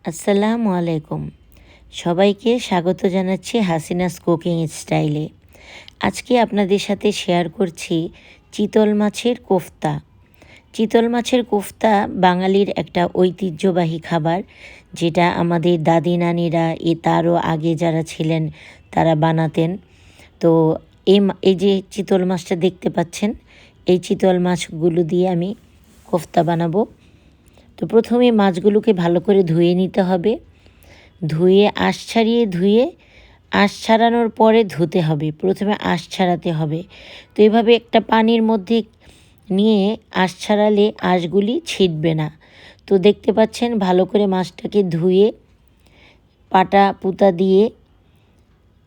আসসালামু আলাইকুম। সবাইকে স্বাগত জানাচ্ছি হাসিনাস কুকিং স্টাইলে। আজকে আপনাদের সাথে শেয়ার করছি চিতল মাছের কোফতা। চিতল মাছের কোফতা বাঙালির একটা ঐতিহ্যবাহী খাবার, যেটা আমাদের দাদি নানিরা তারও আগে যারা ছিলেন তারা বানাতেন। তো এই যে চিতল মাছটা দেখতে পাচ্ছেন, এই চিতল মাছগুলো দিয়ে আমি কোফতা বানাবো। তো প্রথমে মাছগুলোকে ভালো করে ধুয়ে নিতে হবে। ধুয়ে আঁশ ছাড়ানোর পরে ধুতে হবে। প্রথমে আঁশ ছাড়াতে হবে। তো এভাবে একটা পানির মধ্যে নিয়ে আঁশ ছাড়ালে আঁশগুলি ছিটবে না। তো দেখতে পাচ্ছেন ভালো করে মাছটাকে ধুয়ে পাটা পুতা দিয়ে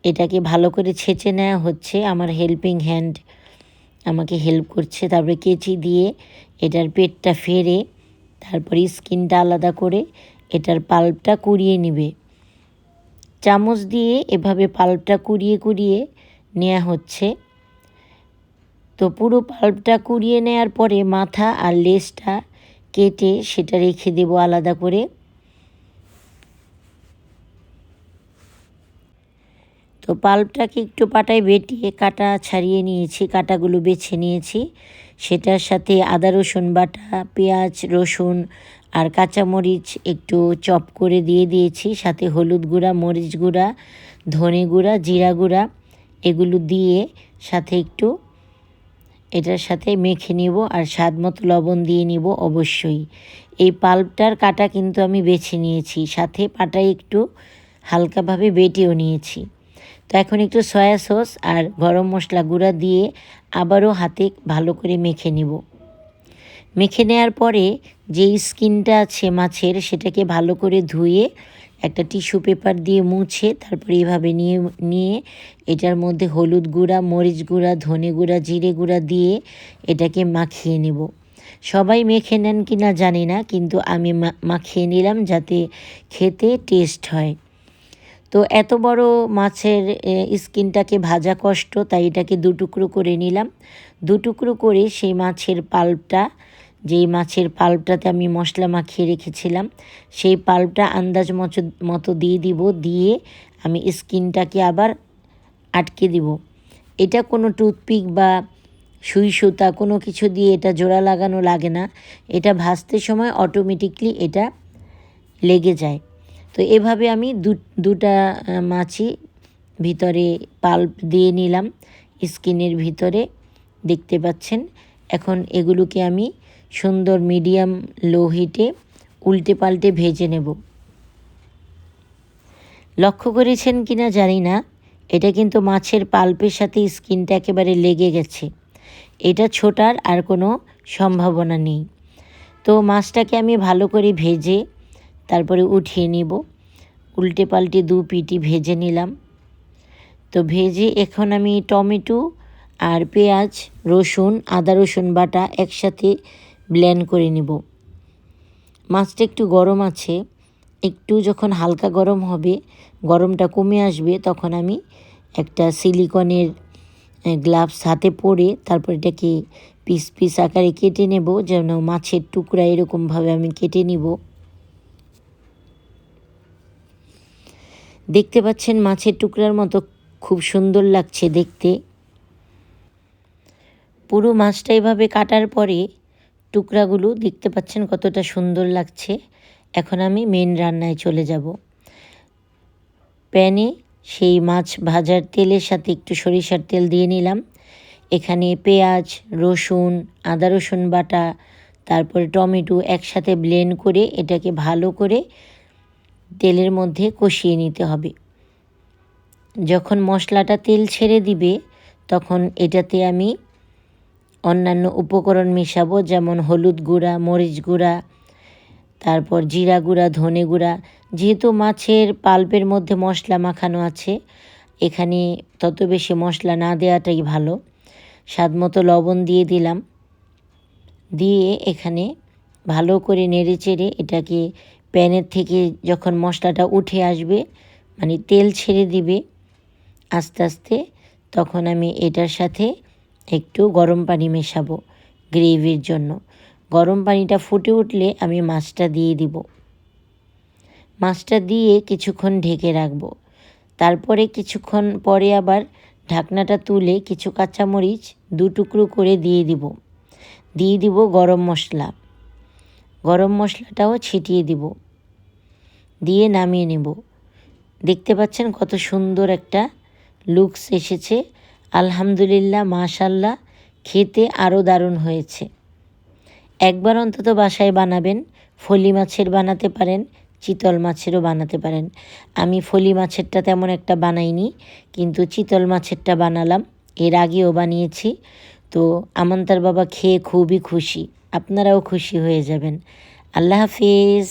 এটাকে ভালো করে ছেঁচে নেওয়া হচ্ছে। আমার হেল্পিং হ্যান্ড আমাকে হেল্প করছে। তারপরে কেচি দিয়ে এটার পেটটা ফেরে তারপরে স্কিনটা আলাদা করে এটার পাল্পটা কুড়িয়ে নেবে। চামচ দিয়ে এভাবে পাল্পটা কুড়িয়ে কুড়িয়ে নেওয়া হচ্ছে। তো পুরো পাল্পটা কুড়িয়ে নেওয়ার পরে মাথা আর লেজটা কেটে সেটা রেখে দেব আলাদা করে। তো পাল্পটাকে একটু পাটায় বেটিয়ে কাটা ছাড়িয়ে নিয়েছি, কাটাগুলো বেছে নিয়েছি। সেটার সাথে আদা রসুন বাটা, পেঁয়াজ রসুন আর কাঁচামরিচ একটু চপ করে দিয়ে দিয়েছি। সাথে হলুদ গুঁড়া, মরিচ গুঁড়া, ধনে গুঁড়া, জিরা গুঁড়া এগুলো দিয়ে সাথে একটু এটার সাথে মেখে নিব। আর স্বাদ মতো লবণ দিয়ে নিব অবশ্যই। এই পাল্পটার কাটা কিন্তু আমি বেছে নিয়েছি, সাথে পাটায় একটু হালকাভাবে বেটেও নিয়েছি। তো এখন একটু সয়া সস আর গরম মশলা গুঁড়া দিয়ে আবারও হাতে ভালো করে মেখে নিব। মেখে নেওয়ার পরে যেই স্কিনটা আছে মাছের সেটাকে ভালো করে ধুয়ে একটা টিস্যু পেপার দিয়ে মুছে তারপরে এভাবে নিয়ে এটার মধ্যে হলুদ গুঁড়া, মরিচ গুঁড়া, ধনে গুঁড়া, জিরে গুঁড়া দিয়ে এটাকে মাখিয়ে নেব। সবাই মেখে নেন কি না জানি না, কিন্তু আমি মাখিয়ে নিলাম যাতে খেতে টেস্ট হয়। তো এত বড় মাছের স্কিনটাকে ভাজা কষ্ট, তাই এটাকে দুটুকরো করে নিলাম। দুটুকরো করে সেই মাছের পাল্পটা, যেই মাছের পাল্পটাতে আমি মশলা মাখিয়ে রেখেছিলাম, সেই পাল্পটা আন্দাজ মতো দিয়ে দিব। দিয়ে আমি স্কিনটাকে আবার আটকে দিব। এটা কোনো টুথপিক বা সুই সুতা কোনো কিছু দিয়ে এটা জোড়া লাগানো লাগে না। এটা ভাজতে সময় অটোমেটিকলি এটা লেগে যায়। তো এভাবে আমি দুটা মাছই ভিতরে পাল্প দিয়ে নিলাম স্কিনের ভিতরে, দেখতে পাচ্ছেন। এখন এগুলোকে আমি সুন্দর মিডিয়াম লো হিটে উল্টে পাল্টে ভেজে নেব। লক্ষ্য করেছেন কি না জানি না, এটা কিন্তু মাছের পাল্পের সাথে স্কিনটা একেবারে লেগে গেছে। এটা ছোটার আর কোনো সম্ভাবনা নেই। তো মাছটাকে আমি ভালো করে ভেজে তারপরে উঠিয়ে নিব। উল্টে পাল্টে দু পিটি ভেজে নিলাম। তো ভেজে এখন আমি টমেটো আর পেঁয়াজ, রসুন, আদা রসুন বাটা একসাথে ব্লেন্ড করে নিব। মাছটা একটু গরম আছে, একটু যখন হালকা গরম হবে, গরমটা কমে আসবে, তখন আমি একটা সিলিকনের গ্লাভস হাতে পরে তারপর এটাকে পিস পিস আকারে কেটে নেব, যেন মাছের টুকরা এরকমভাবে আমি কেটে নিব। দেখতে পাচ্ছেন মাছের টুকরার মতো খুব সুন্দর লাগছে দেখতে। পুরো মাছটা এভাবে কাটার পরে টুকরাগুলো দেখতে পাচ্ছেন কতটা সুন্দর লাগছে। এখন আমি মেন রান্নায় চলে যাব। প্যানে সেই মাছ ভাজার তেলের সাথে একটু সরিষার তেল দিয়ে নিলাম। এখানে পেঁয়াজ, রসুন, আদা রসুন বাটা, তারপরে টমেটো একসাথে ব্লেন্ড করে এটাকে ভালো করে তেলের মধ্যে কষিয়ে নিতে হবে। যখন মশলাটা তেল ছেড়ে দিবে তখন এটাতে আমি অন্যান্য উপকরণ মেশাবো, যেমন হলুদ গুঁড়া, মরিচ গুঁড়া, তারপর জিরা গুঁড়া, ধনে গুঁড়া। যেহেতু মাছের পাল্পের মধ্যে মশলা মাখানো আছে, এখানে তত বেশি মশলা না দেওয়াটাই ভালো। স্বাদমতো লবণ দিয়ে দিলাম। দিয়ে এখানে ভালো করে নেড়েচেড়ে এটাকে প্যানের থেকে যখন মশলাটা উঠে আসবে, মানে তেল ছেড়ে দিবে আস্তে আস্তে, তখন আমি এটার সাথে একটু গরম পানি মেশাবো গ্রেভির জন্য। গরম পানিটা ফুটে উঠলে আমি মাছটা দিয়ে দিব। মাছটা দিয়ে কিছুক্ষণ ঢেকে রাখবো। তারপরে কিছুক্ষণ পরে আবার ঢাকনাটা তুলে কিছু কাঁচামরিচ 2 টুকরো করে দিয়ে দিব গরম মশলা। গরম মশলাটাও ছিটিয়ে দিব, দিয়ে নামিয়ে নেব। দেখতে পাচ্ছেন কত সুন্দর একটা লুকস এসেছে। আলহামদুলিল্লাহ, মাশাল্লাহ, খেতে আরও দারুণ হয়েছে। একবার অন্তত বাসায় বানাবেন। ফলি মাছের বানাতে পারেন, চিতল মাছেরও বানাতে পারেন। আমি ফলি মাছেরটা তেমন একটা বানাইনি, কিন্তু চিতল মাছেরটা বানালাম। এর আগেও বানিয়েছি। তো আমন্তার বাবা খেয়ে খুবই খুশি। আপনারাও খুশি হয়ে যাবেন। আল্লাহ হাফিজ।